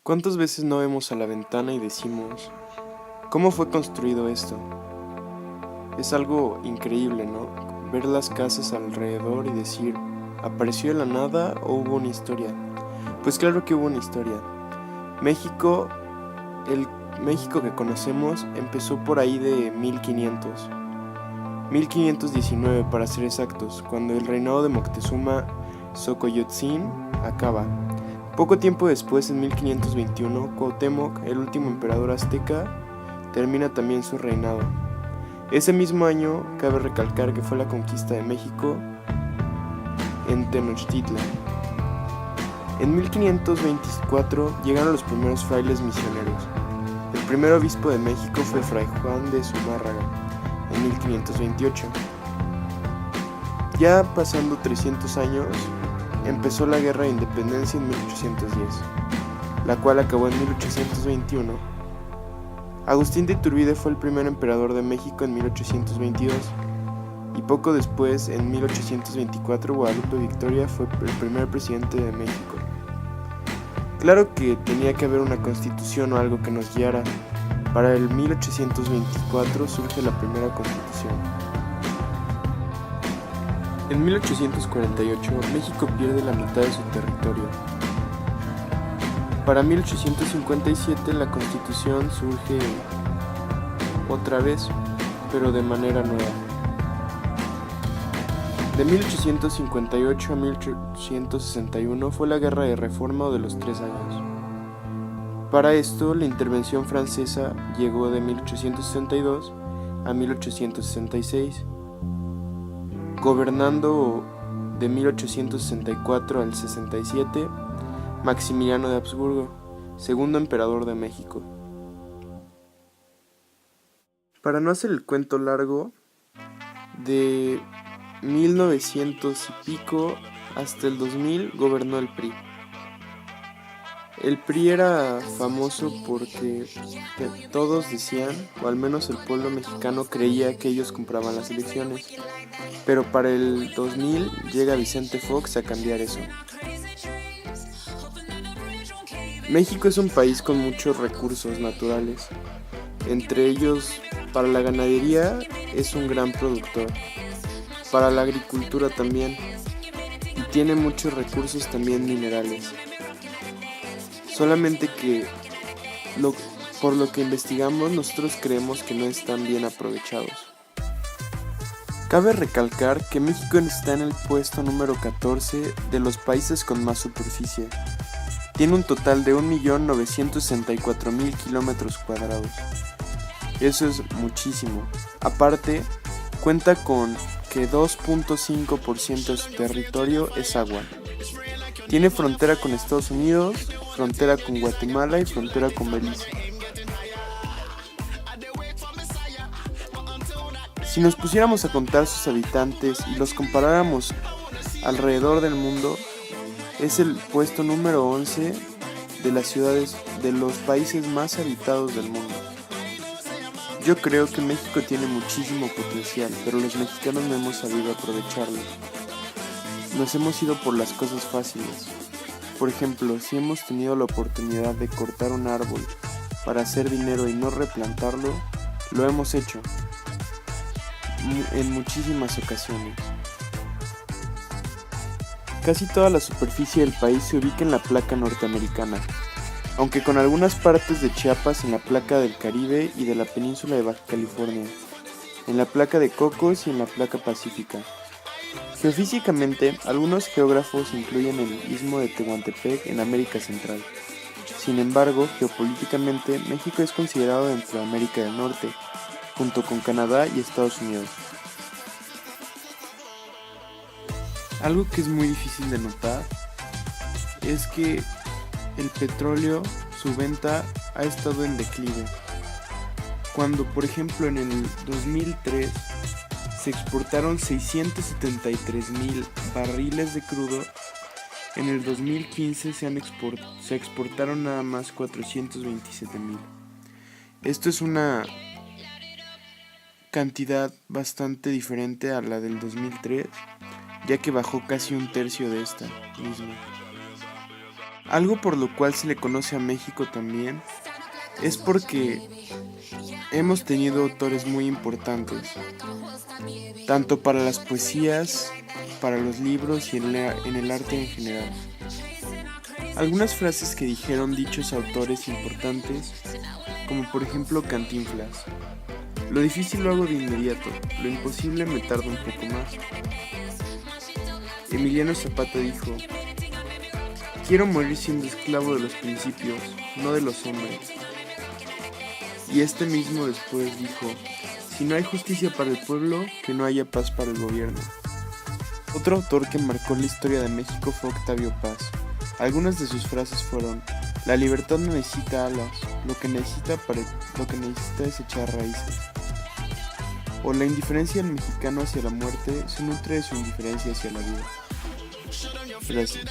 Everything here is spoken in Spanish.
¿Cuántas veces no vemos a la ventana y decimos, ¿cómo fue construido esto? Es algo increíble, ¿no? Ver las casas alrededor y decir, ¿apareció de la nada o hubo una historia? Pues claro que hubo una historia. México, el México que conocemos, empezó por ahí de 1519 para ser exactos, cuando el reinado de Moctezuma Xocoyotzin acaba. Poco tiempo después, en 1521, Cuauhtémoc, el último emperador azteca, termina también su reinado. Ese mismo año, cabe recalcar que fue la conquista de México en Tenochtitlan. En 1524 llegaron los primeros frailes misioneros. El primer obispo de México fue Fray Juan de Zumárraga, en 1528. Ya pasando 300 años, empezó la Guerra de Independencia en 1810, la cual acabó en 1821. Agustín de Iturbide fue el primer emperador de México en 1822, y poco después, en 1824, Guadalupe Victoria fue el primer presidente de México. Claro que tenía que haber una constitución o algo que nos guiara. Para el 1824 surge la primera constitución. En 1848, México pierde la mitad de su territorio. Para 1857 la Constitución surge otra vez, pero de manera nueva. De 1858 a 1861 fue la Guerra de Reforma o de los 3 años. Para esto, la intervención francesa llegó de 1862 a 1866, gobernando de 1864 al 67 Maximiliano de Habsburgo, segundo emperador de México. Para no hacer el cuento largo, de 1900 y pico hasta el 2000 gobernó el PRI. El PRI era famoso porque todos decían, o al menos el pueblo mexicano creía que ellos compraban las elecciones. Pero para el 2000 llega Vicente Fox a cambiar eso. México es un país con muchos recursos naturales. Entre ellos, para la ganadería es un gran productor. Para la agricultura también. Y tiene muchos recursos también minerales. Solamente que por lo que investigamos nosotros creemos que no están bien aprovechados. Cabe recalcar que México está en el puesto número 14 de los países con más superficie. Tiene un total de 1.964.000 kilómetros cuadrados. Eso es muchísimo. Aparte, cuenta con que 2.5% de su territorio es agua. Tiene frontera con Estados Unidos, frontera con Guatemala y frontera con Belice. Si nos pusiéramos a contar sus habitantes y los comparáramos alrededor del mundo, es el puesto número 11 de las ciudades de los países más habitados del mundo. Yo creo que México tiene muchísimo potencial, pero los mexicanos no hemos sabido aprovecharlo. Nos hemos ido por las cosas fáciles. Por ejemplo, si hemos tenido la oportunidad de cortar un árbol para hacer dinero y no replantarlo, lo hemos hecho en muchísimas ocasiones. Casi toda la superficie del país se ubica en la placa norteamericana, aunque con algunas partes de Chiapas en la placa del Caribe y de la península de Baja California, en la placa de Cocos y en la placa pacífica. Geofísicamente, algunos geógrafos incluyen el istmo de Tehuantepec en América Central. Sin embargo, geopolíticamente, México es considerado dentro de América del Norte, junto con Canadá y Estados Unidos. Algo que es muy difícil de notar es que el petróleo, su venta ha estado en declive. Cuando, por ejemplo, en el 2003 se exportaron 673.000 barriles de crudo, en el 2015 se exportaron nada más 427.000. Esto es una cantidad bastante diferente a la del 2003, ya que bajó casi un tercio de esta misma. Algo por lo cual se le conoce a México también es porque hemos tenido autores muy importantes, tanto para las poesías, para los libros y en el arte en general. Algunas frases que dijeron dichos autores importantes, como por ejemplo Cantinflas: lo difícil lo hago de inmediato, lo imposible me tarda un poco más. Emiliano Zapata dijo: quiero morir siendo esclavo de los principios, no de los hombres. Y este mismo después dijo: si no hay justicia para el pueblo, que no haya paz para el gobierno. Otro autor que marcó la historia de México fue Octavio Paz. Algunas de sus frases fueron: la libertad no necesita alas, lo que necesita es echar raíces. O la indiferencia del mexicano hacia la muerte se nutre de su indiferencia hacia la vida. Gracias.